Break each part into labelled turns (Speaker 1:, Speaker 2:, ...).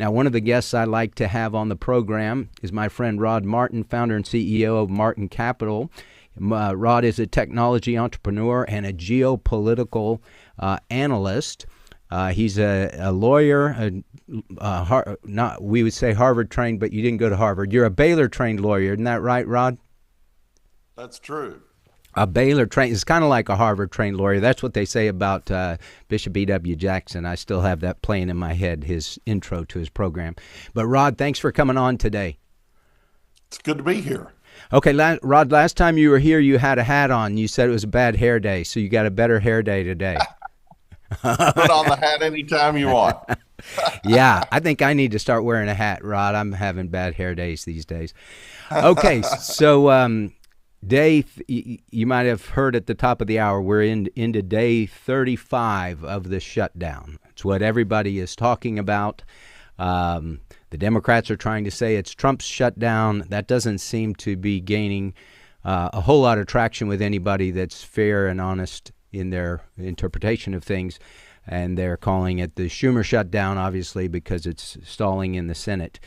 Speaker 1: Now, one of the guests I like to have on the program is my friend Rod Martin, founder and CEO of Martin Capital. Rod is a technology entrepreneur and a geopolitical analyst. He's a lawyer, not we would say Harvard trained, but you didn't go to Harvard. You're a Baylor trained lawyer, isn't that right, Rod?
Speaker 2: That's true.
Speaker 1: A Baylor trained is kind of like a Harvard trained lawyer. That's what they say about Bishop B.W. Jackson. I still have that playing in my head, his intro to his program. But Rod, thanks for coming on today.
Speaker 2: It's good to be here.
Speaker 1: Okay, Rod, last time you were here, you had a hat on. You said it was a bad hair day, so you got a better hair day today.
Speaker 2: Put on the hat anytime you want.
Speaker 1: Yeah, I think I need to start wearing a hat, Rod. I'm having bad hair days these days. Okay, so you might have heard at the top of the hour, we're into day 35 of the shutdown. It's what everybody is talking about. The Democrats are trying to say it's Trump's shutdown. That doesn't seem to be gaining a whole lot of traction with anybody that's fair and honest in their interpretation of things. And they're calling it the Schumer Shutdown, obviously, because it's stalling in the Senate.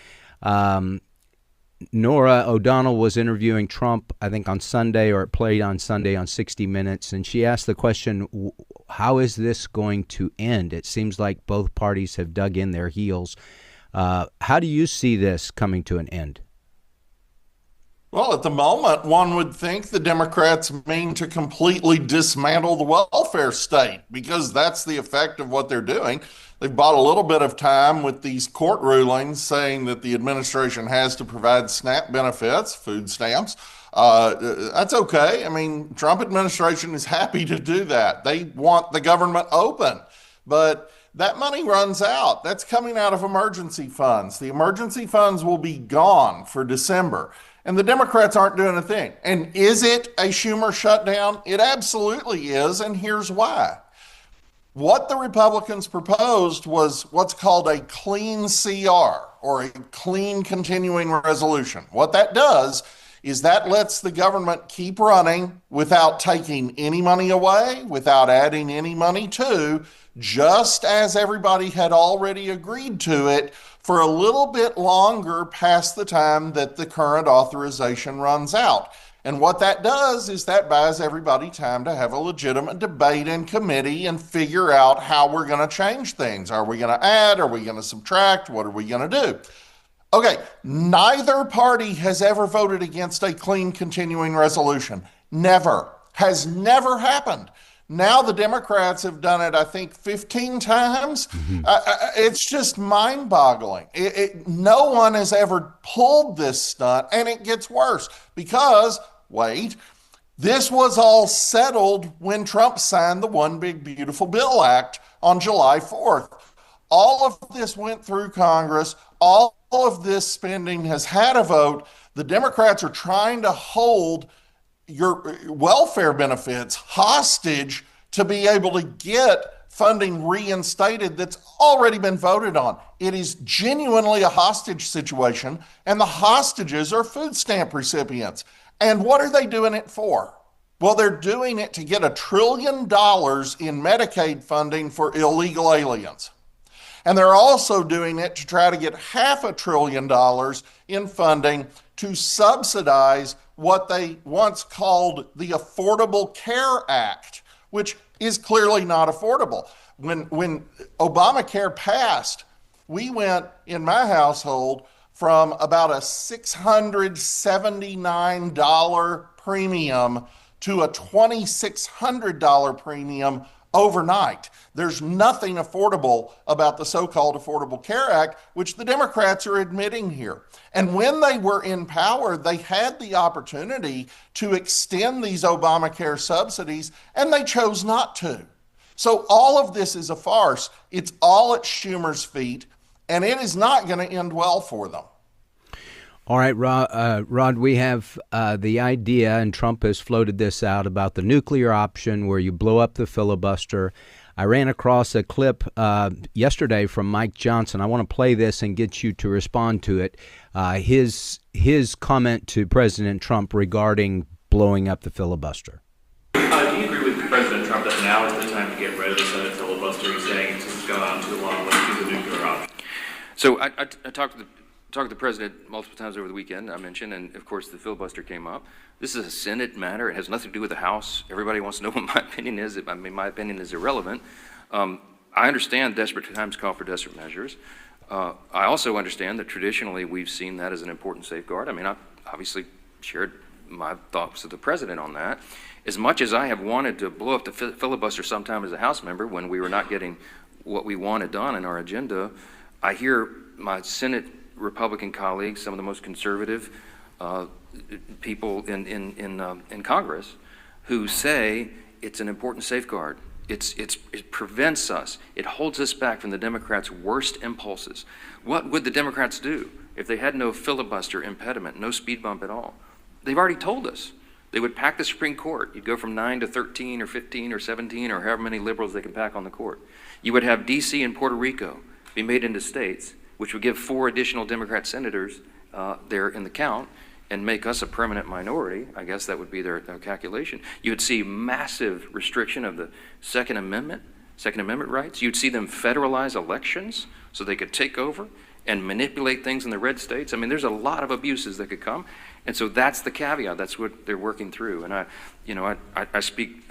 Speaker 1: Nora O'Donnell was interviewing Trump, I think, on Sunday, or it played on Sunday on 60 Minutes, and she asked the question, how is this going to end? It seems like both parties have dug in their heels. How do you see this coming to an end?
Speaker 2: Well, at the moment, one would think the Democrats mean to completely dismantle the welfare state, because that's the effect of what they're doing. They've bought a little bit of time with these court rulings saying that the administration has to provide SNAP benefits, food stamps. That's okay. I mean, Trump administration is happy to do that. They want the government open, but that money runs out. That's coming out of emergency funds. The emergency funds will be gone for December. And the Democrats aren't doing a thing. And is it a Schumer shutdown? It absolutely is, and here's why. What the Republicans proposed was what's called a clean CR, or a clean continuing resolution. What that does is that lets the government keep running without taking any money away, without adding any money to, just as everybody had already agreed to it, for a little bit longer past the time that the current authorization runs out. And what that does is that buys everybody time to have a legitimate debate in committee and figure out how we're going to change things. Are we going to add? Are we going to subtract? What are we going to do? Okay, neither party has ever voted against a clean continuing resolution. Never. Has never happened. Now the Democrats have done it, I think, 15 times. It's just mind-boggling. No one has ever pulled this stunt, and it gets worse because, wait, this was all settled when Trump signed the One Big Beautiful Bill Act on July 4th. All of this went through Congress. All of this spending has had a vote. The Democrats are trying to hold your welfare benefits hostage to be able to get funding reinstated that's already been voted on. It is genuinely a hostage situation, and the hostages are food stamp recipients. And what are they doing it for? Well, they're doing it to get $1 trillion in Medicaid funding for illegal aliens. And they're also doing it to try to get $500 billion in funding to subsidize what they once called the Affordable Care Act, which is clearly not affordable. When Obamacare passed, we went in my household from about a $679 premium to a $2,600 premium overnight. There's nothing affordable about the so-called Affordable Care Act, which the Democrats are admitting here. And when they were in power, they had the opportunity to extend these Obamacare subsidies, and they chose not to. So all of this is a farce. It's all at Schumer's feet, and it is not going to end well for them.
Speaker 1: All right, Rod, we have the idea, and Trump has floated this out, about the nuclear option where you blow up the filibuster. I ran across a clip yesterday from Mike Johnson. I want to play this and get you to respond to it. His comment to President Trump regarding blowing up the filibuster.
Speaker 3: Do you agree with President Trump that now is the time to get rid of the Senate filibuster? He's saying it's gone on too long. Let's do the nuclear option.
Speaker 4: So I talked to the president multiple times over the weekend. I mentioned, and of course the filibuster came up. This is a Senate matter. It has nothing to do with the House. Everybody wants to know what my opinion is. I mean, my opinion is irrelevant. I understand desperate times call for desperate measures. I also understand that traditionally we've seen that as an important safeguard. I mean, I obviously shared my thoughts with the president on that. As much as I have wanted to blow up the filibuster sometime as a House member when we were not getting what we wanted done in our agenda, I hear my Senate Republican colleagues, some of the most conservative people in Congress, who say it's an important safeguard. It prevents us. It holds us back from the Democrats' worst impulses. What would the Democrats do if they had no filibuster impediment, no speed bump at all? They've already told us. They would pack the Supreme Court. You'd go from 9 to 13 or 15 or 17 or however many liberals they can pack on the court. You would have D.C. and Puerto Rico be made into states, which would give 4 additional Democrat senators there in the count and make us a permanent minority. I guess that would be their calculation. You would see massive restriction of the Second Amendment rights. You'd see them federalize elections so they could take over and manipulate things in the red states. I mean, there's a lot of abuses that could come. And so that's the caveat. That's what they're working through. And I speak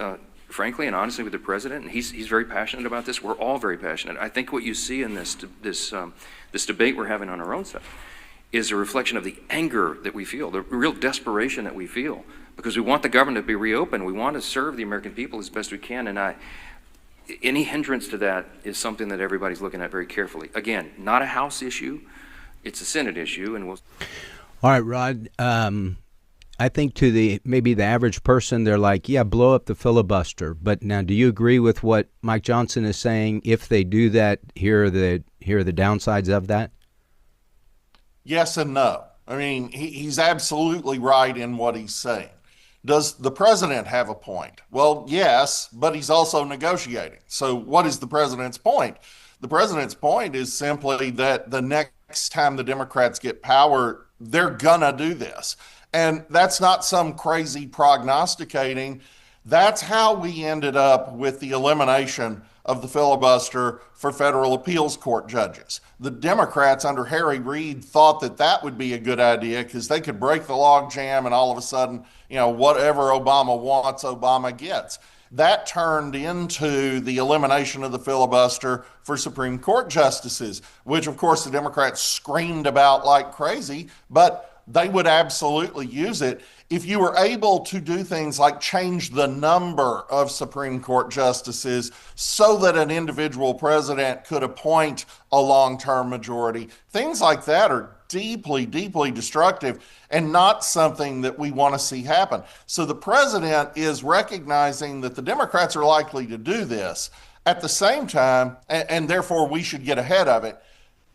Speaker 4: frankly and honestly with the president, and he's very passionate about this. We're all very passionate. I think what you see in this debate we're having on our own side is a reflection of the anger that we feel, the real desperation that we feel, because we want the government to be reopened. We want to serve the American people as best we can. And any hindrance to that is something that everybody's looking at very carefully. Again, not a House issue. It's a Senate issue, and we'll.
Speaker 1: All right, Rod. I think to maybe the average person, they're like, yeah, blow up the filibuster. But now, do you agree with what Mike Johnson is saying? If they do that, here are the downsides of that?
Speaker 2: Yes and no. I mean, he's absolutely right in what he's saying. Does the president have a point? Well, yes, but he's also negotiating. So what is the president's point? The president's point is simply that the next time the Democrats get power, they're gonna do this. And that's not some crazy prognosticating. That's how we ended up with the elimination of the filibuster for federal appeals court judges. The Democrats under Harry Reid thought that that would be a good idea because they could break the logjam and all of a sudden, whatever Obama wants, Obama gets. That turned into the elimination of the filibuster for Supreme Court justices, which of course the Democrats screamed about like crazy, but they would absolutely use it if you were able to do things like change the number of Supreme Court justices so that an individual president could appoint a long-term majority. Things like that are deeply, deeply destructive and not something that we want to see happen. So the president is recognizing that the Democrats are likely to do this at the same time, and therefore we should get ahead of it.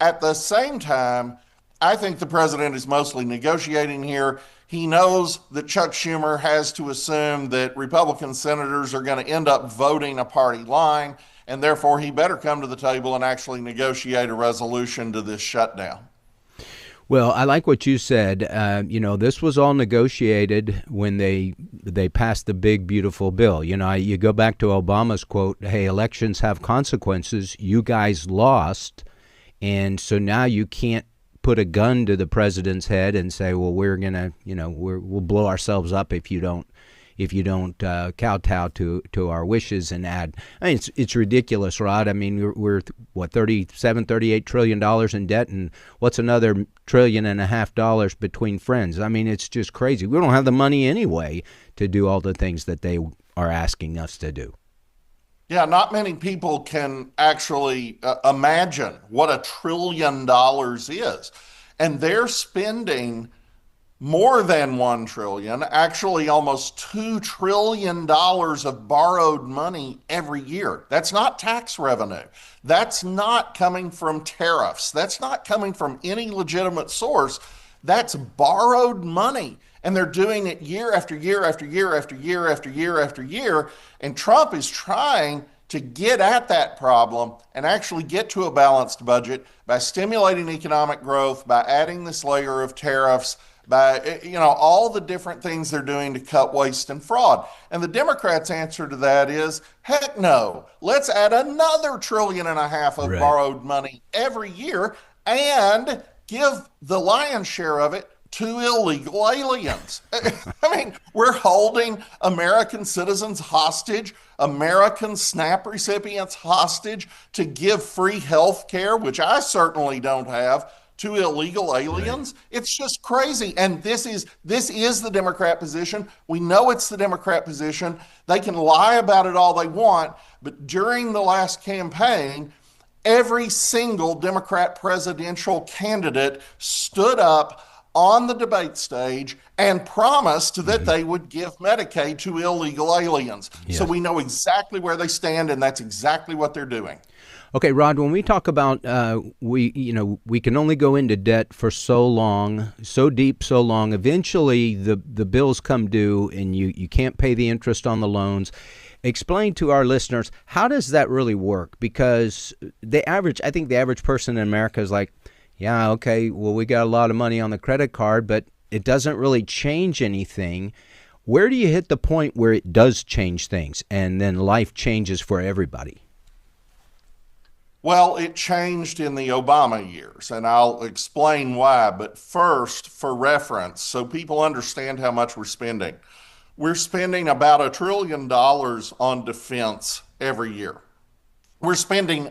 Speaker 2: At the same time, I think the president is mostly negotiating here. He knows that Chuck Schumer has to assume that Republican senators are going to end up voting a party line, and therefore he better come to the table and actually negotiate a resolution to this shutdown.
Speaker 1: Well, I like what you said. This was all negotiated when they passed the big, beautiful bill. You go back to Obama's quote, hey, elections have consequences. You guys lost. And so now you can't put a gun to the president's head and say, well, we're going to, we'll blow ourselves up if you don't kowtow to our wishes and add. I mean, it's ridiculous, Rod. I mean, we're what, $38 trillion in debt, and what's another $1.5 trillion between friends? I mean, it's just crazy. We don't have the money anyway to do all the things that they are asking us to do.
Speaker 2: Yeah, not many people can actually imagine what $1 trillion is. And they're spending more than $1 trillion, actually almost $2 trillion of borrowed money every year. That's not tax revenue. That's not coming from tariffs. That's not coming from any legitimate source. That's borrowed money. And they're doing it year after year after year after year after year after year. And Trump is trying to get at that problem and actually get to a balanced budget by stimulating economic growth, by adding this layer of tariffs, by all the different things they're doing to cut waste and fraud. And the Democrats' answer to that is, heck no, let's add another $1.5 trillion of borrowed money every year. and give the lion's share of it to illegal aliens. I mean, we're holding American citizens hostage, American SNAP recipients hostage to give free health care, which I certainly don't have, to illegal aliens. Right. It's just crazy. And this is the Democrat position. We know it's the Democrat position. They can lie about it all they want, but during the last campaign, every single Democrat presidential candidate stood up on the debate stage and promised that they would give Medicaid to illegal aliens. Yes. So we know exactly where they stand, and that's exactly what they're doing.
Speaker 1: Okay, Rod, when we talk about we can only go into debt for so long, so deep, so long. Eventually, the bills come due, and you can't pay the interest on the loans. Explain to our listeners, how does that really work? Because I think the average person in America is like, yeah, okay, well, we got a lot of money on the credit card, but it doesn't really change anything. Where do you hit the point where it does change things and then life changes for everybody?
Speaker 2: Well, it changed in the Obama years, and I'll explain why. But first, for reference, so people understand how much we're spending about $1 trillion on defense every year. We're spending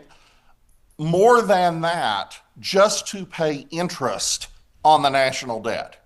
Speaker 2: more than that just to pay interest on the national debt.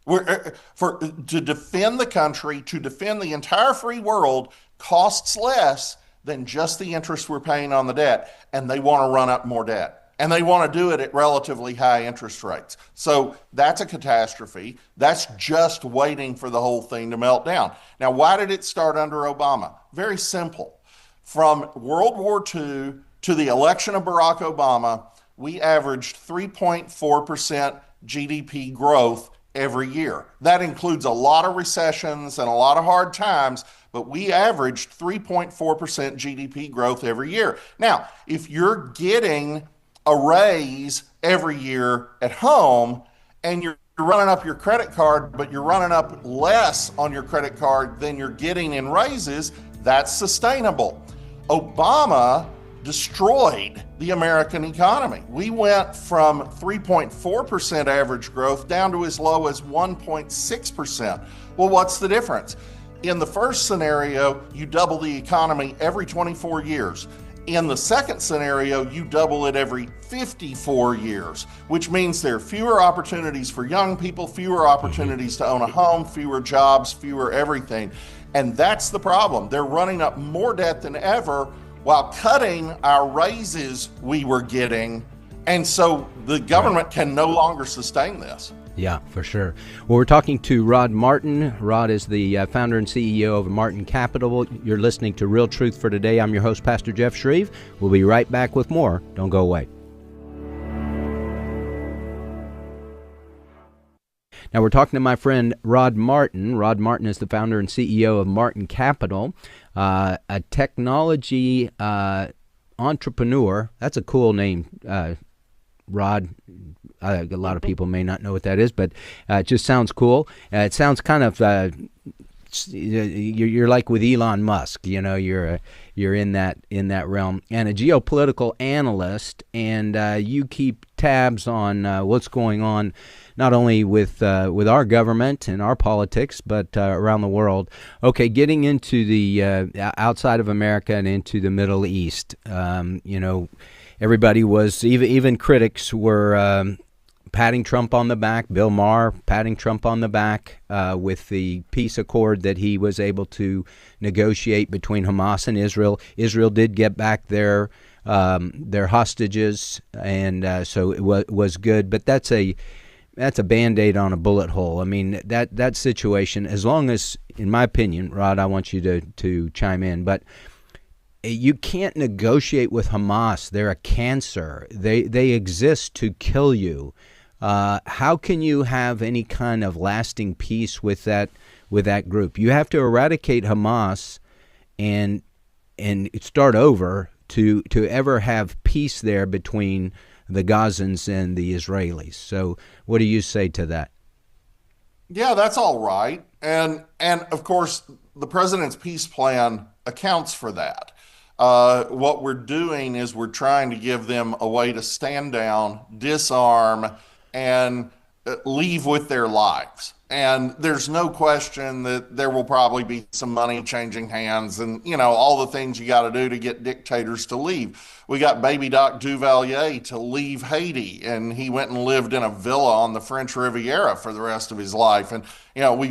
Speaker 2: To defend the country, to defend the entire free world, costs less than just the interest we're paying on the debt, and they want to run up more debt. And they want to do it at relatively high interest rates. So that's a catastrophe. That's just waiting for the whole thing to melt down. Now, why did it start under Obama? Very simple. From World War II to the election of Barack Obama, we averaged 3.4% GDP growth every year. That includes a lot of recessions and a lot of hard times, but we averaged 3.4% GDP growth every year. Now, if you're getting a raise every year at home and you're running up your credit card, but you're running up less on your credit card than you're getting in raises, that's sustainable. Obama destroyed the American economy. We went from 3.4% average growth down to as low as 1.6%. Well, what's the difference? In the first scenario, you double the economy every 24 years. In the second scenario, you double it every 54 years, which means there are fewer opportunities for young people, fewer opportunities to own a home, fewer jobs, fewer everything. And that's the problem. They're running up more debt than ever while cutting our raises we were getting. And so the government can no longer sustain this.
Speaker 1: Yeah, for sure. Well, we're talking to Rod Martin. Rod is the founder and CEO of Martin Capital. You're listening to Real Truth for Today. I'm your host, Pastor Jeff Schreve. We'll be right back with more. Don't go away. Now, we're talking to my friend Rod Martin. Rod Martin is the founder and CEO of Martin Capital, a technology entrepreneur. That's a cool name, Rod. A lot of people may not know what that is, but it just sounds cool. It sounds kind of you're like with Elon Musk. You know, you're in that realm, and a geopolitical analyst, and you keep tabs on what's going on, not only with our government and our politics, but around the world. Okay, getting into the outside of America and into the Middle East. Everybody was, even critics were patting Trump on the back, Bill Maher patting Trump on the back with the peace accord that he was able to negotiate between Hamas and Israel. Israel did get back their hostages, and so it was good. But that's a Band-Aid on a bullet hole. I mean, that situation, as long as, in my opinion, Rod, I want you to chime in, but you can't negotiate with Hamas. They're a cancer. They exist to kill you. How can you have any kind of lasting peace with that group? You have to eradicate Hamas and start over to ever have peace there between the Gazans and the Israelis. So what do you say to that?
Speaker 2: Yeah, that's all right. And of course, the president's peace plan accounts for that. what we're doing is we're trying to give them a way to stand down, disarm, and leave with their lives. And there's no question that there will probably be some money changing hands and, all the things you got to do to get dictators to leave. We got baby Doc Duvalier to leave Haiti, and he went and lived in a villa on the French Riviera for the rest of his life. And,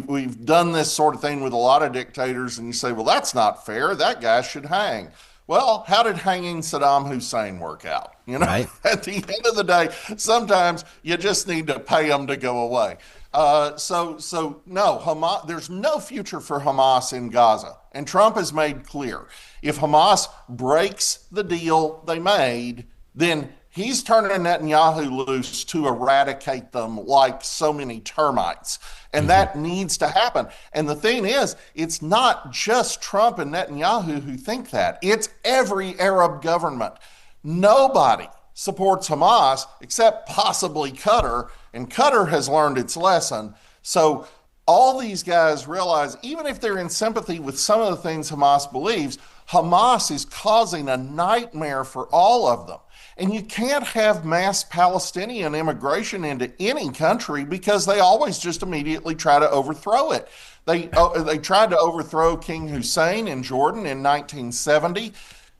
Speaker 2: we've done this sort of thing with a lot of dictators, and you say, well, that's not fair. That guy should hang. Well, how did hanging Saddam Hussein work out?
Speaker 1: Right.
Speaker 2: At the end of the day, sometimes you just need to pay them to go away. So no, Hamas, there's no future for Hamas in Gaza. And Trump has made clear, if Hamas breaks the deal they made, then he's turning Netanyahu loose to eradicate them like so many termites. And that needs to happen. And the thing is, it's not just Trump and Netanyahu who think that. It's every Arab government. Nobody supports Hamas except possibly Qatar, and Qatar has learned its lesson. So all these guys realize, even if they're in sympathy with some of the things Hamas believes, Hamas is causing a nightmare for all of them. And you can't have mass Palestinian immigration into any country because they always just immediately try to overthrow it. They tried to overthrow King Hussein in Jordan in 1970.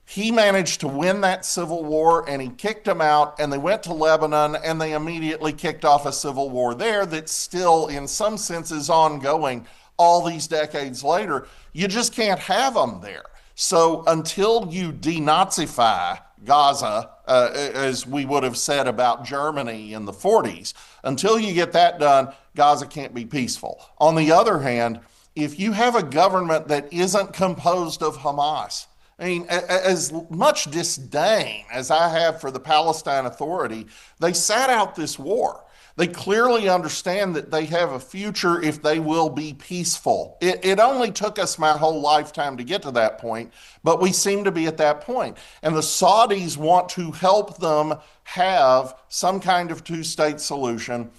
Speaker 2: He managed to win that civil war, and he kicked them out, and they went to Lebanon, and they immediately kicked off a civil war there that's still, in some senses, ongoing all these decades later. You just can't have them there. So until you denazify Gaza, as we would have said about Germany in the 40s, until you get that done, Gaza can't be peaceful. On the other hand, if you have a government that isn't composed of Hamas, I mean, as much disdain as I have for the Palestine Authority, they sat out this war. They clearly understand that they have a future if they will be peaceful. It only took us my whole lifetime to get to that point, but we seem to be at that point. And the Saudis want to help them have some kind of two-state solution.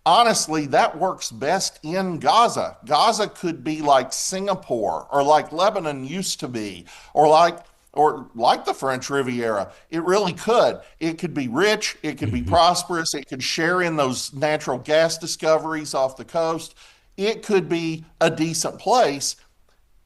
Speaker 2: Honestly, that works best in Gaza. Gaza could be like Singapore, or like Lebanon used to be, or like the French Riviera. It really could. It could be rich, it could be prosperous, it could share in those natural gas discoveries off the coast. It could be a decent place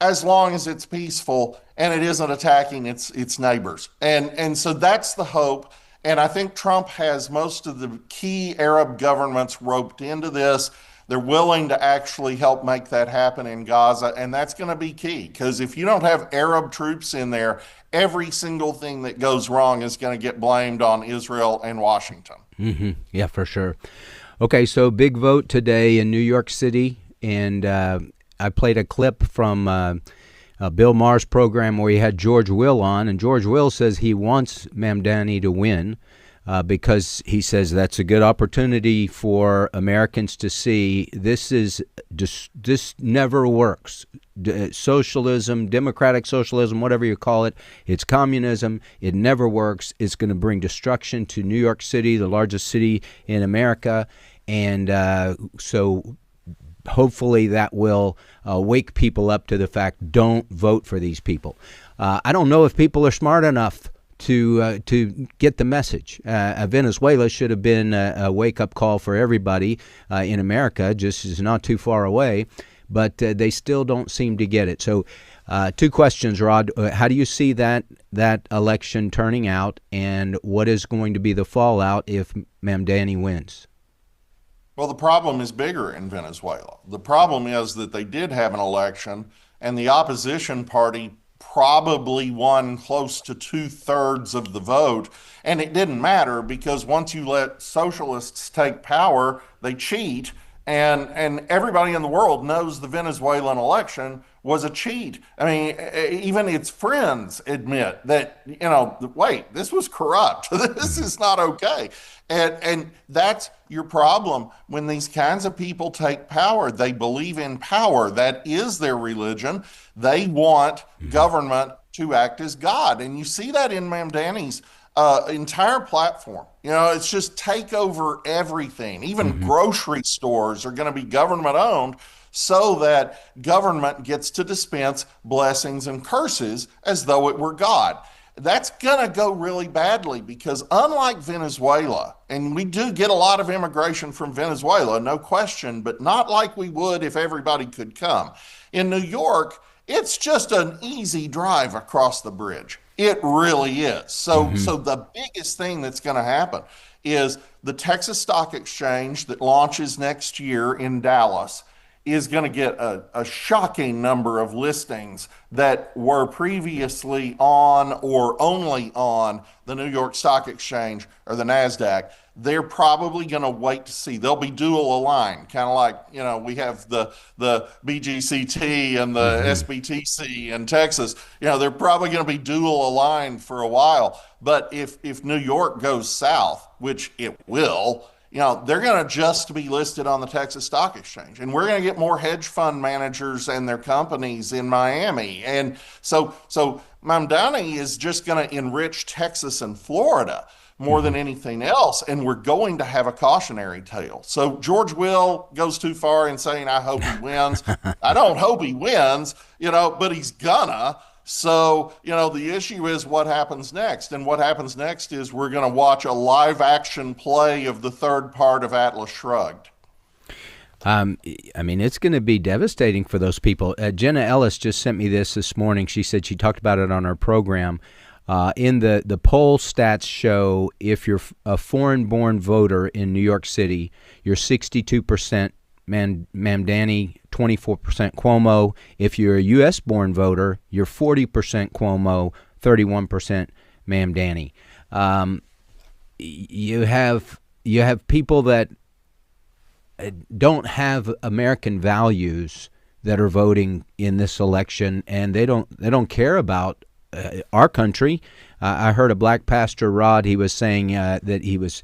Speaker 2: as long as it's peaceful and it isn't attacking its neighbors. And so that's the hope. And I think Trump has most of the key Arab governments roped into this. They're willing to actually help make that happen in Gaza, and that's going to be key, because if you don't have Arab troops in there, every single thing that goes wrong is going to get blamed on Israel and Washington.
Speaker 1: Mm-hmm. Yeah, for sure. Okay, so big vote today in New York City, and I played a clip from Bill Maher's program where he had George Will on, and George Will says he wants Mamdani to win because he says that's a good opportunity for Americans to see this never works. Socialism, democratic socialism, whatever you call it, it's communism. It never works. It's going to bring destruction to New York City, the largest city in America, and so hopefully that will wake people up to the fact, don't vote for these people. I don't know if people are smart enough to get the message. Venezuela should have been a wake-up call for everybody in America, just is not too far away, but they still don't seem to get it. So two questions, Rod. How do you see that election turning out, and what is going to be the fallout if Mamdani wins?
Speaker 2: Well, the problem is bigger in Venezuela. The problem is that they did have an election, and the opposition party probably won close to 2/3 of the vote. And it didn't matter, because once you let socialists take power, they cheat. And everybody in the world knows the Venezuelan election was a cheat. I mean, even its friends admit that, wait, this was corrupt. This is not okay. And that's your problem when these kinds of people take power. They believe in power. That is their religion. They want government to act as God. And you see that in Mamdani's entire platform. It's just take over everything. Even grocery stores are going to be government owned, so that government gets to dispense blessings and curses as though it were God. that's going to go really badly because unlike Venezuela, and we do get a lot of immigration from Venezuela, no question, but not like we would if everybody could come. In New York, it's just an easy drive across the bridge. It really is. So the biggest thing that's going to happen is the Texas Stock Exchange that launches next year in Dallas is going to get a shocking number of listings that were previously on or only on the New York Stock Exchange or the NASDAQ. They're probably going to wait to see. They'll be dual aligned, kind of like, we have the BGCT and the SBTC in Texas. They're probably going to be dual aligned for a while. But if New York goes south, which it will, they're going to just be listed on the Texas Stock Exchange. And we're going to get more hedge fund managers and their companies in Miami. And so Mamdani is just going to enrich Texas and Florida more than anything else. And we're going to have a cautionary tale. So George Will goes too far in saying, I hope he wins. I don't hope he wins, but he's gonna. So, the issue is what happens next. And what happens next is we're going to watch a live action play of the third part of Atlas Shrugged.
Speaker 1: It's going to be devastating for those people. Jenna Ellis just sent me this morning. She said she talked about it on our program. In the poll stats show, if you're a foreign-born voter in New York City, you're 62% Mamdani, 24% Cuomo. If you're a U.S.-born voter, you're 40% Cuomo, 31% Mamdani. You have people that don't have American values that are voting in this election, and they don't care about our country. I heard a black pastor, Rod. He was saying that he was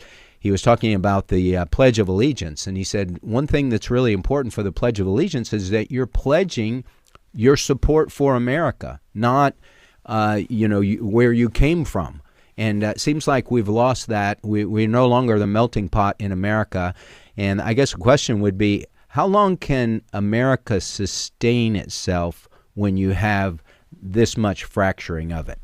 Speaker 1: talking about the Pledge of Allegiance, and he said one thing that's really important for the Pledge of Allegiance is that you're pledging your support for America, not where you came from. And it seems like we've lost that. We're no longer the melting pot in America. And I guess the question would be, how long can America sustain itself when you have this much fracturing of it?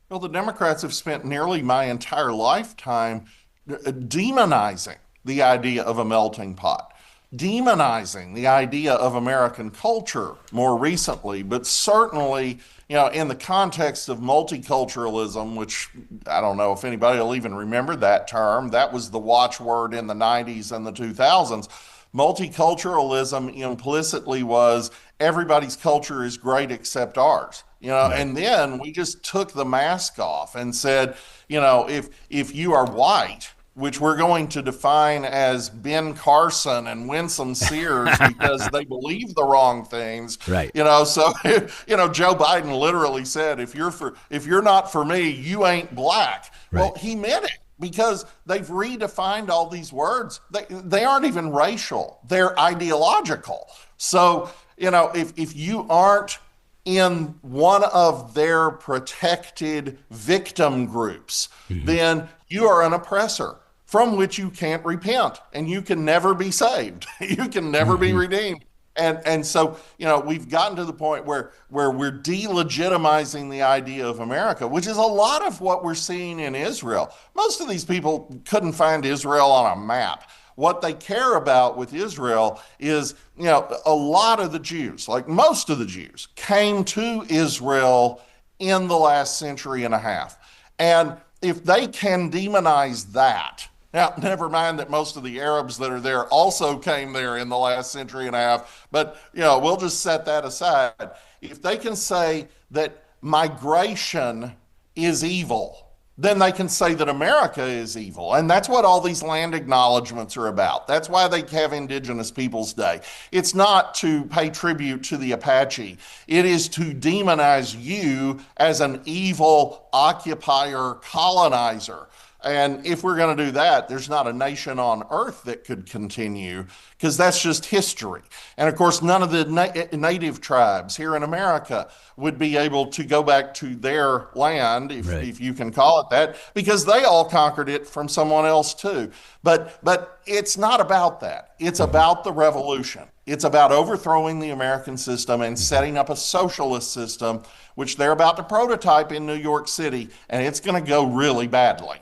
Speaker 2: Well, the Democrats have spent nearly my entire lifetime demonizing the idea of a melting pot, demonizing the idea of American culture more recently, but certainly, in the context of multiculturalism, which I don't know if anybody will even remember that term. That was the watchword in the 90s and the 2000s. Multiculturalism implicitly was everybody's culture is great except ours, and then we just took the mask off and said, if you are white, which we're going to define as Ben Carson and Winsome Sears because they believe the wrong things.
Speaker 1: Right.
Speaker 2: So Joe Biden literally said, if you're not for me, you ain't black. Right. Well, he meant it because they've redefined all these words. They aren't even racial. They're ideological. So, if you aren't in one of their protected victim groups, then you are an oppressor from which you can't repent, and you can never be saved. You can never be redeemed. And so, we've gotten to the point where we're delegitimizing the idea of America, which is a lot of what we're seeing in Israel. Most of these people couldn't find Israel on a map. What they care about with Israel is, a lot of the Jews, like most of the Jews, came to Israel in the last century and a half. And if they can demonize that, now, never mind that most of the Arabs that are there also came there in the last century and a half, but, we'll just set that aside. If they can say that migration is evil, then they can say that America is evil. And that's what all these land acknowledgments are about. That's why they have Indigenous Peoples Day. It's not to pay tribute to the Apache. It is to demonize you as an evil occupier colonizer. And if we're going to do that, there's not a nation on earth that could continue, because that's just history. And of course, none of the native tribes here in America would be able to go back to their land, if you can call it that, because they all conquered it from someone else too. But it's not about that. It's about the revolution. It's about overthrowing the American system and setting up a socialist system, which they're about to prototype in New York City, and it's going to go really badly.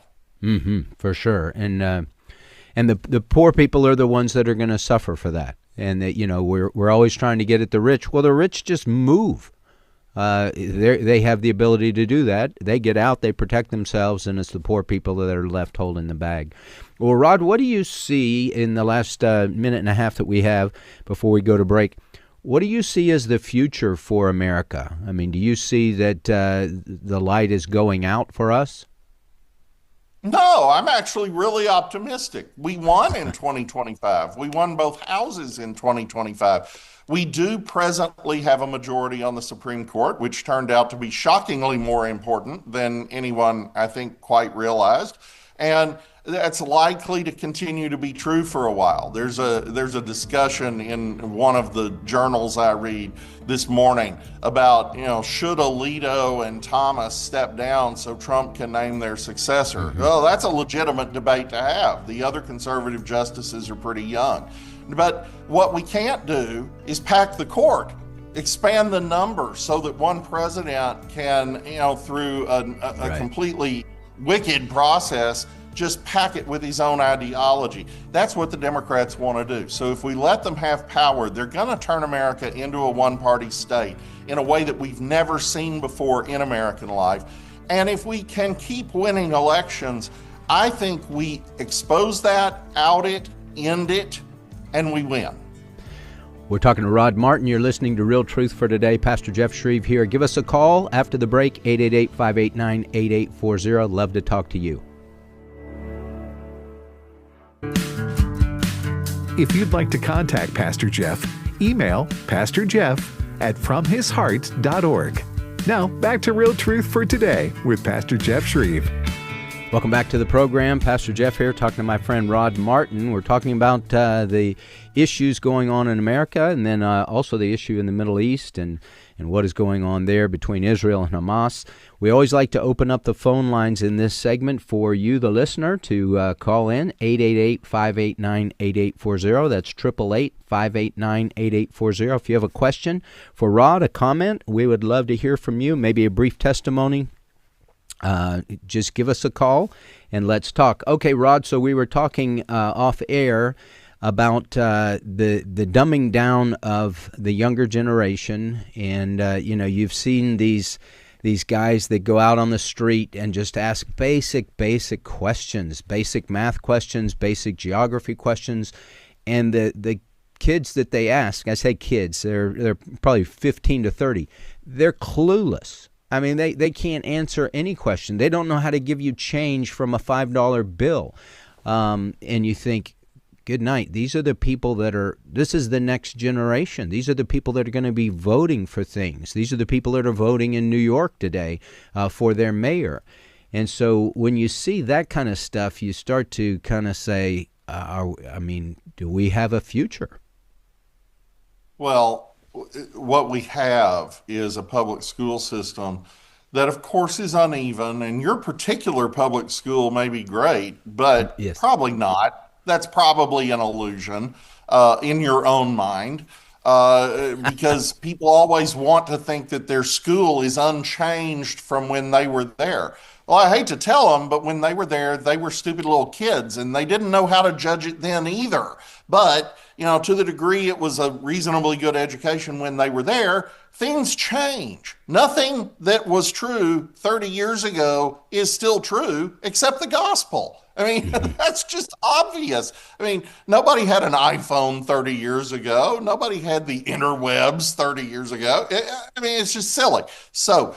Speaker 1: For sure. And the poor people are the ones that are going to suffer for that. And that, we're always trying to get at the rich. Well, the rich just move. They have the ability to do that. They get out, they protect themselves, and it's the poor people that are left holding the bag. Well, Rod, what do you see in the last minute and a half that we have before we go to break? What do you see as the future for America? I mean, do you see that the light is going out for us?
Speaker 2: No, I'm actually really optimistic. We won in 2025. We won both houses in 2025. We do presently have a majority on the Supreme Court, which turned out to be shockingly more important than anyone, I think, quite realized. And that's likely to continue to be true for a while. There's a discussion in one of the journals I read this morning about, should Alito and Thomas step down so Trump can name their successor? Well, that's a legitimate debate to have. The other conservative justices are pretty young. But what we can't do is pack the court, expand the number so that one president can, through a completely wicked process, just pack it with his own ideology. That's what the Democrats want to do. So if we let them have power, they're going to turn America into a one-party state in a way that we've never seen before in American life. And if we can keep winning elections, I think we expose that, out it, end it, and we win.
Speaker 1: We're talking to Rod Martin. You're listening to Real Truth for Today. Pastor Jeff Schreve here. Give us a call after the break, 888-589-8840. Love to talk to you.
Speaker 5: If you'd like to contact Pastor Jeff, email pastorjeff@fromhisheart.org. Now, back to Real Truth for Today with Pastor Jeff Schreve.
Speaker 1: Welcome back to the program. Pastor Jeff here, talking to my friend Rod Martin. We're talking about the issues going on in America, and then also the issue in the Middle East and what is going on there between Israel and Hamas. We always like to open up the phone lines in this segment for you, the listener, to call in, 888-589-8840. That's 888-589-8840. If you have a question for Rod, a comment, we would love to hear from you, maybe a brief testimony. Just give us a call and let's talk. Okay, Rod, so we were talking off air about the dumbing down of the younger generation, and you've seen these guys that go out on the street and just ask basic questions, basic math questions, basic geography questions, and the kids that they ask, I say kids, they're probably 15 to 30, they're clueless. I mean, they can't answer any question. They don't know how to give you change from a $5 bill. And you think, good night. These are the people this is the next generation. These are the people that are going to be voting for things. These are the people that are voting in New York today for their mayor. And so when you see that kind of stuff, you start to kind of say, do we have a future?
Speaker 2: Well, what we have is a public school system that, of course, is uneven, and your particular public school may be great, but
Speaker 1: Yes.
Speaker 2: probably not. That's probably an illusion in your own mind, because people always want to think that their school is unchanged from when they were there. Well, I hate to tell them, but when they were there, they were stupid little kids, and they didn't know how to judge it then either. But, to the degree it was a reasonably good education when they were there, things change. Nothing that was true 30 years ago is still true, except the gospel. I mean, that's just obvious. I mean, nobody had an iPhone 30 years ago. Nobody had the interwebs 30 years ago. I mean, it's just silly. So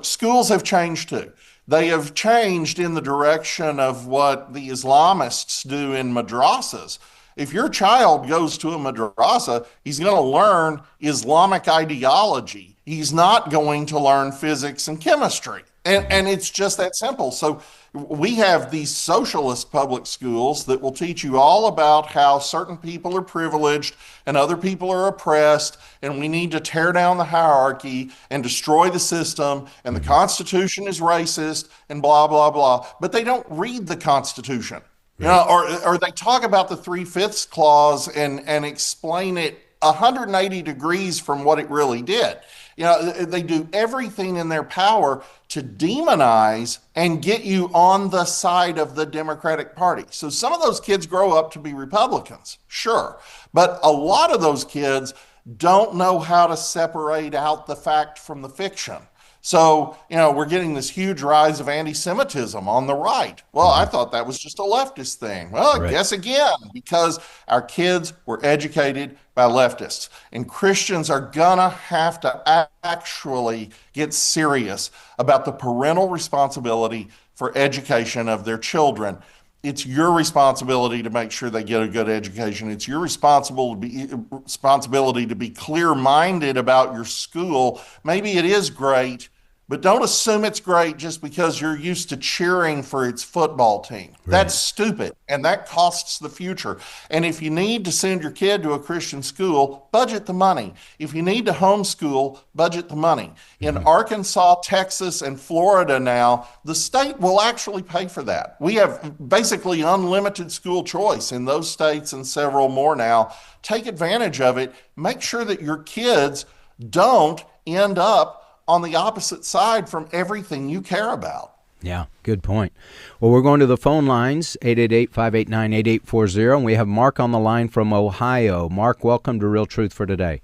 Speaker 2: schools have changed too. They have changed in the direction of what the Islamists do in madrasas. If your child goes to a madrasa, he's going to learn Islamic ideology. He's not going to learn physics and chemistry. And it's just that simple. So we have these socialist public schools that will teach you all about how certain people are privileged and other people are oppressed, and we need to tear down the hierarchy and destroy the system, and the Constitution is racist and blah, blah, blah. But they don't read the Constitution. Or they talk about the 3/5 clause and explain it 180 degrees from what it really did. They do everything in their power to demonize and get you on the side of the Democratic Party. So some of those kids grow up to be Republicans, sure. But a lot of those kids don't know how to separate out the fact from the fiction. So, we're getting this huge rise of anti-Semitism on the right. Well, I thought that was just a leftist thing. Well, I guess again, because our kids were educated by leftists. And Christians are gonna have to actually get serious about the parental responsibility for education of their children. It's your responsibility to make sure they get a good education. It's your responsibility to be clear-minded about your school. Maybe it is great, but don't assume it's great just because you're used to cheering for its football team. Right. That's stupid, and that costs the future. And if you need to send your kid to a Christian school, budget the money. If you need to homeschool, budget the money. In Arkansas, Texas, and Florida now, the state will actually pay for that. We have basically unlimited school choice in those states and several more now. Take advantage of it. Make sure that your kids don't end up on the opposite side from everything you care about.
Speaker 1: Yeah, good point. Well, we're going to the phone lines, 888-589-8840, and we have Mark on the line from Ohio. Mark, welcome to Real Truth for Today.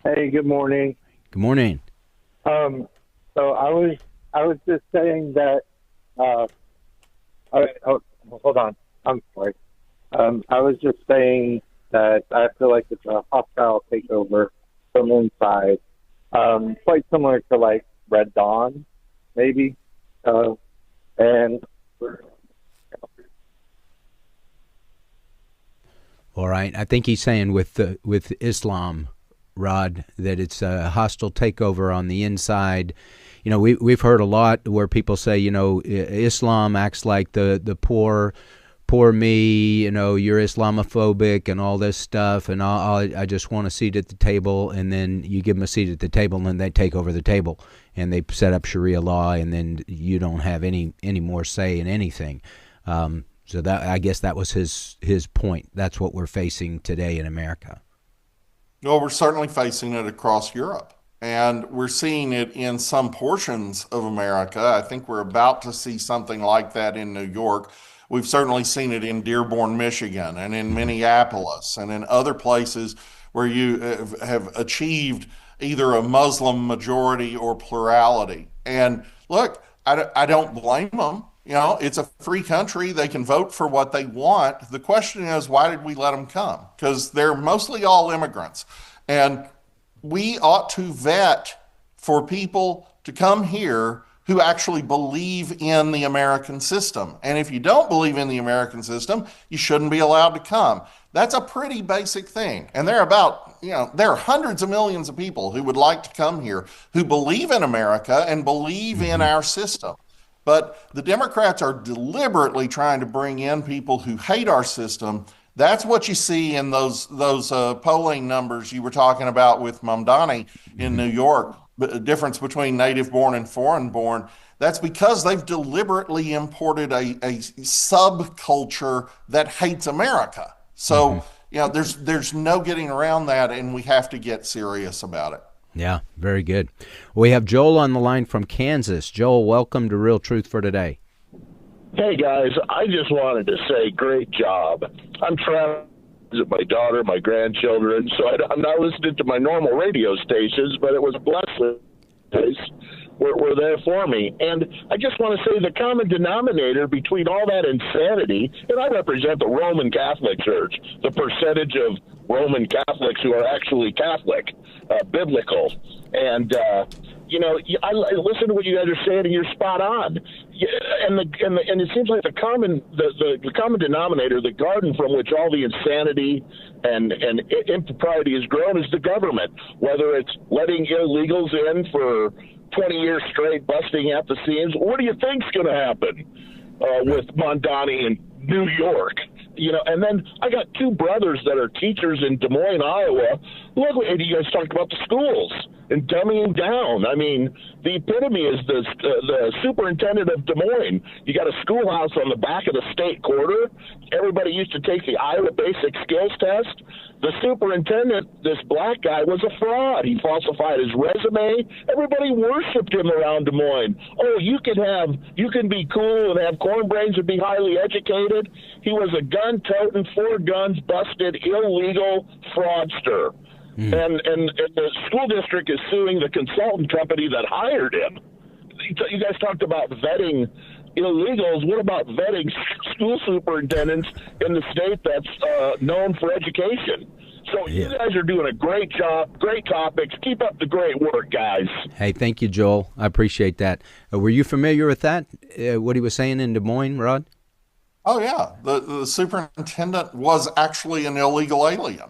Speaker 6: Hey, good morning.
Speaker 1: Good morning.
Speaker 6: So I was just saying that, hold on, I'm sorry. I was just saying that I feel like it's a hostile takeover from inside. Quite similar to like Red Dawn, maybe. And
Speaker 1: all right, I think he's saying with Islam, Rod, that it's a hostile takeover on the inside. We've heard a lot where people say, Islam acts like the poor me, you're Islamophobic and all this stuff, and I just want a seat at the table, and then you give them a seat at the table, and then they take over the table, and they set up Sharia law, and then you don't have any more say in anything. So that, I guess that was his point. That's what we're facing today in America.
Speaker 2: Well, we're certainly facing it across Europe, and we're seeing it in some portions of America. I think we're about to see something like that in New York. We've certainly seen it in Dearborn, Michigan, and in Minneapolis, and in other places where you have achieved either a Muslim majority or plurality. And look, I don't blame them. It's a free country. They can vote for what they want. The question is, why did we let them come? Because they're mostly all immigrants. And we ought to vet for people to come here who actually believe in the American system. And if you don't believe in the American system, you shouldn't be allowed to come. That's a pretty basic thing. And there are hundreds of millions of people who would like to come here, who believe in America and believe in our system. But the Democrats are deliberately trying to bring in people who hate our system. That's what you see in those polling numbers you were talking about with Mamdani in New York. The difference between native-born and foreign-born, that's because they've deliberately imported a subculture that hates America. So, there's no getting around that, and we have to get serious about it.
Speaker 1: Yeah, very good. We have Joel on the line from Kansas. Joel, welcome to Real Truth for Today.
Speaker 7: Hey, guys. I just wanted to say great job. I'm trying to visit my daughter, my grandchildren, so I'm not listening to my normal radio stations, but it was a blessing. Were there for me. And I just want to say the common denominator between all that insanity, and I represent the Roman Catholic Church, the percentage of Roman Catholics who are actually Catholic, biblical. And, I listen to what you guys are saying, and you're spot on. And it seems like the common denominator, the garden from which all the insanity and impropriety has grown, is the government. Whether it's letting illegals in for 20 years straight, busting at the seams. What do you think's going to happen with Mamdani in New York? And then I got two brothers that are teachers in Des Moines, Iowa. Look, and you guys talked about the schools. and dumbing down. I mean, the epitome is the superintendent of Des Moines. You got a schoolhouse on the back of the state quarter. Everybody used to take the Iowa Basic Skills Test. The superintendent, this black guy, was a fraud. He falsified his resume. Everybody worshipped him around Des Moines. Oh, you can be cool and have cornbrains and be highly educated. He was a gun-toting, 4 guns busted, illegal fraudster. And the school district is suing the consultant company that hired him. You guys talked about vetting illegals. What about vetting school superintendents in the state that's known for education? So you guys are doing a great job, great topics. Keep up the great work, guys.
Speaker 1: Hey, thank you, Joel. I appreciate that. Were you familiar with that, what he was saying in Des Moines, Rod?
Speaker 2: Oh, yeah. The superintendent was actually an illegal alien.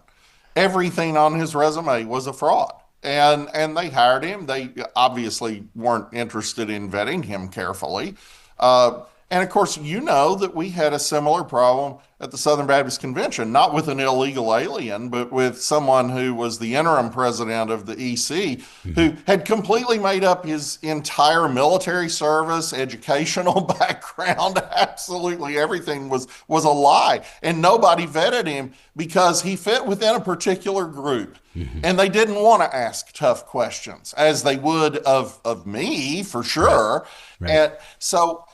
Speaker 2: Everything on his resume was a fraud. And they hired him. They obviously weren't interested in vetting him carefully. And of course, you know that we had a similar problem at the Southern Baptist Convention, not with an illegal alien, but with someone who was the interim president of the EC, who had completely made up his entire military service, educational background. Absolutely everything was a lie. And nobody vetted him because he fit within a particular group. And they didn't want to ask tough questions, as they would of me, for sure. Right. And so,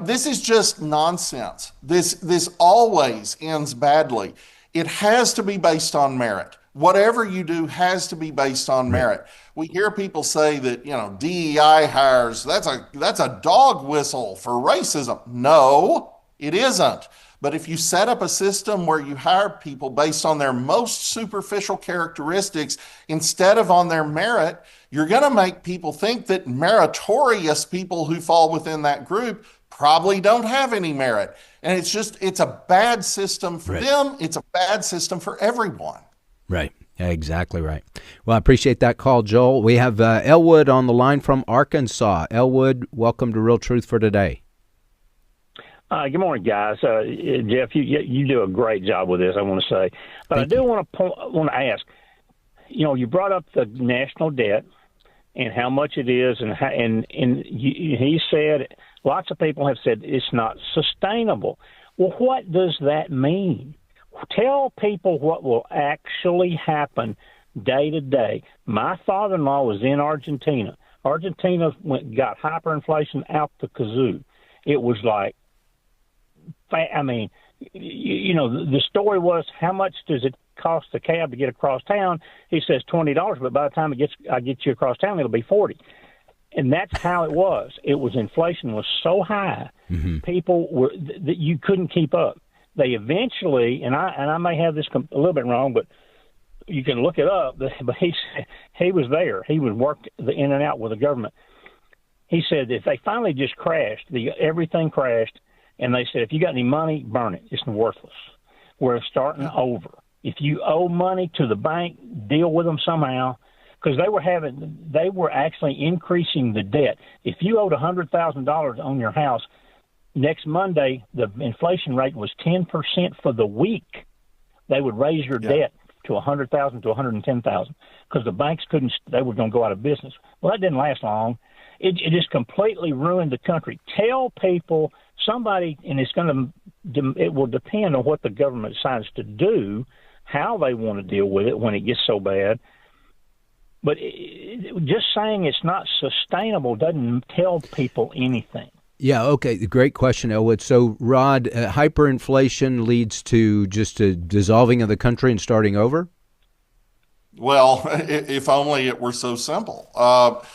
Speaker 2: this is just nonsense. This always ends badly. It has to be based on merit. Whatever you do has to be based on merit. We hear people say that, DEI hires, that's a dog whistle for racism. No, it isn't. But if you set up a system where you hire people based on their most superficial characteristics instead of on their merit, you're going to make people think that meritorious people who fall within that group probably don't have any merit. And it's a bad system for them. It's a bad system for everyone.
Speaker 1: Right. Yeah, exactly right. Well, I appreciate that call, Joel. We have Elwood on the line from Arkansas. Elwood, welcome to Real Truth for Today.
Speaker 8: Good morning, guys. Jeff, you do a great job with this, I want to say. But I do want to ask, you brought up the national debt and how much it is, and he said, lots of people have said it's not sustainable. Well, what does that mean? Tell people what will actually happen day to day. My father-in-law was in Argentina. Argentina got hyperinflation out the kazoo. It was like, the story was, how much does it cost the cab to get across town? He says $20, but by the time I get you across town, it'll be $40. And that's how it was. Inflation was so high, people were that you couldn't keep up. They eventually, and I may have this a little bit wrong, but you can look it up. But he was there. He was worked in and out with the government. He said if they finally just crashed, everything crashed. And they said, if you got any money, burn it. It's worthless. We're starting over. If you owe money to the bank, deal with them somehow, because they were actually increasing the debt. If you owed $100,000 on your house, next Monday the inflation rate was 10% for the week. They would raise your debt to $100,000 to $110,000 because the banks couldn't. They were going to go out of business. Well, that didn't last long. It just completely ruined the country. Tell people. Somebody, and it will depend on what the government decides to do, how they want to deal with it when it gets so bad. But just saying it's not sustainable doesn't tell people anything.
Speaker 1: Yeah, okay, great question, Elwood. So, Rod, hyperinflation leads to just a dissolving of the country and starting over?
Speaker 2: Well, if only it were so simple. But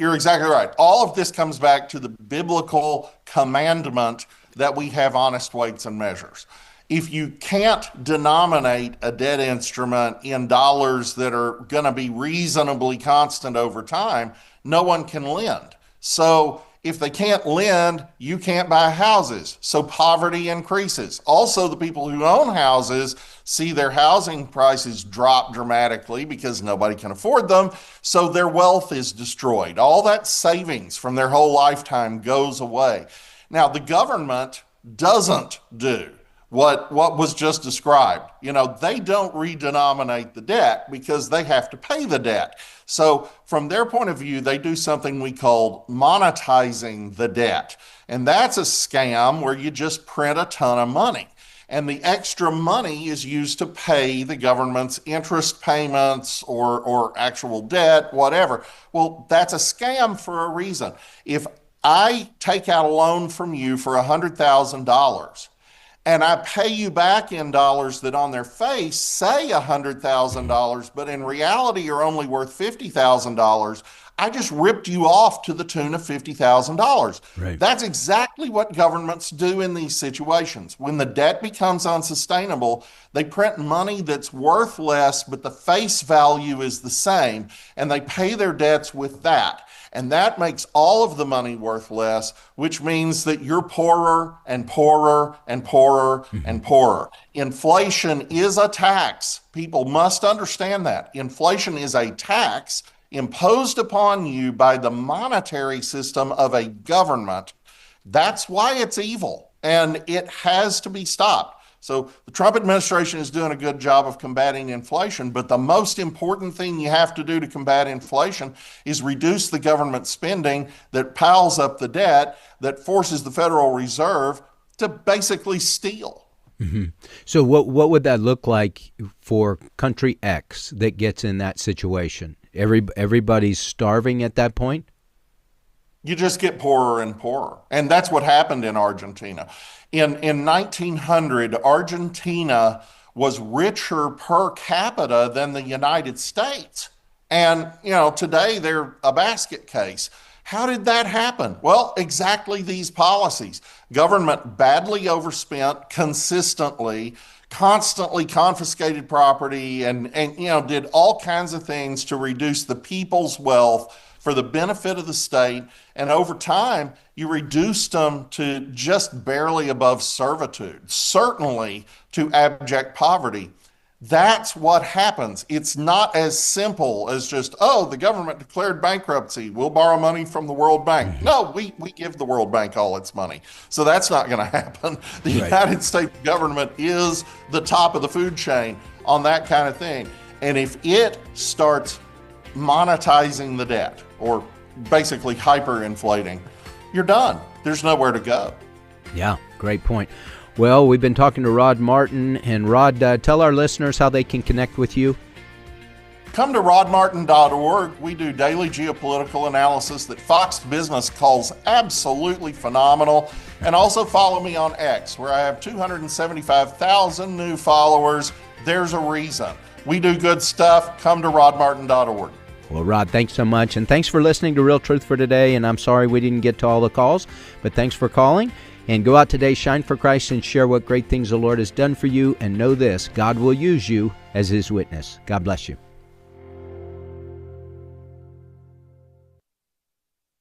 Speaker 2: you're exactly right. All of this comes back to the biblical commandment that we have honest weights and measures. If you can't denominate a debt instrument in dollars that are going to be reasonably constant over time, no one can lend. So if they can't lend, you can't buy houses. So poverty increases. Also, the people who own houses see their housing prices drop dramatically because nobody can afford them. So their wealth is destroyed. All that savings from their whole lifetime goes away. Now, the government doesn't do what was just described. They don't redenominate the debt because they have to pay the debt. So from their point of view, they do something we call monetizing the debt. And that's a scam where you just print a ton of money. And the extra money is used to pay the government's interest payments or actual debt, whatever. Well, that's a scam for a reason. If I take out a loan from you for $100,000 and I pay you back in dollars that on their face say $100,000, but in reality are only worth $50,000, I just ripped you off to the tune of $50,000.
Speaker 1: Right.
Speaker 2: That's exactly what governments do in these situations. When the debt becomes unsustainable, they print money that's worth less, but the face value is the same, and they pay their debts with that. And that makes all of the money worth less, which means that you're poorer and poorer and poorer and poorer. Inflation is a tax. People must understand that. Inflation is a tax imposed upon you by the monetary system of a government. That's why it's evil, and it has to be stopped. So the Trump administration is doing a good job of combating inflation, but the most important thing you have to do to combat inflation is reduce the government spending that piles up the debt, that forces the Federal Reserve to basically steal.
Speaker 1: Mm-hmm. So what would that look like for country X that gets in that situation? Everybody's starving at that point?
Speaker 2: You just get poorer and poorer. And that's what happened in Argentina. In 1900, Argentina was richer per capita than the United States. And, today they're a basket case. How did that happen? Well, exactly these policies. Government badly overspent consistently, constantly confiscated property and did all kinds of things to reduce the people's wealth for the benefit of the state. And over time, you reduced them to just barely above servitude, certainly to abject poverty. That's what happens. It's not as simple as just, the government declared bankruptcy. We'll borrow money from the World Bank. No, we give the World Bank all its money. So that's not going to happen. The United States government is the top of the food chain on that kind of thing. And if it starts monetizing the debt or basically hyperinflating, you're done. There's nowhere to go.
Speaker 1: Yeah, great point. Well, we've been talking to Rod Martin. And Rod, tell our listeners how they can connect with you.
Speaker 2: Come to rodmartin.org. We do daily geopolitical analysis that Fox Business calls absolutely phenomenal. And also follow me on X, where I have 275,000 new followers. There's a reason. We do good stuff. Come to rodmartin.org.
Speaker 1: Well, Rod, thanks so much. And thanks for listening to Real Truth for Today. And I'm sorry we didn't get to all the calls, but thanks for calling. And go out today, shine for Christ, and share what great things the Lord has done for you. And know this, God will use you as His witness. God bless you.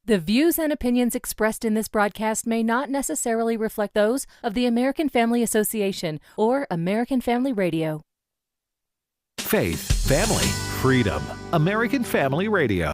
Speaker 9: The views and opinions expressed in this broadcast may not necessarily reflect those of the American Family Association or American Family Radio.
Speaker 5: Faith, family, freedom. American Family Radio.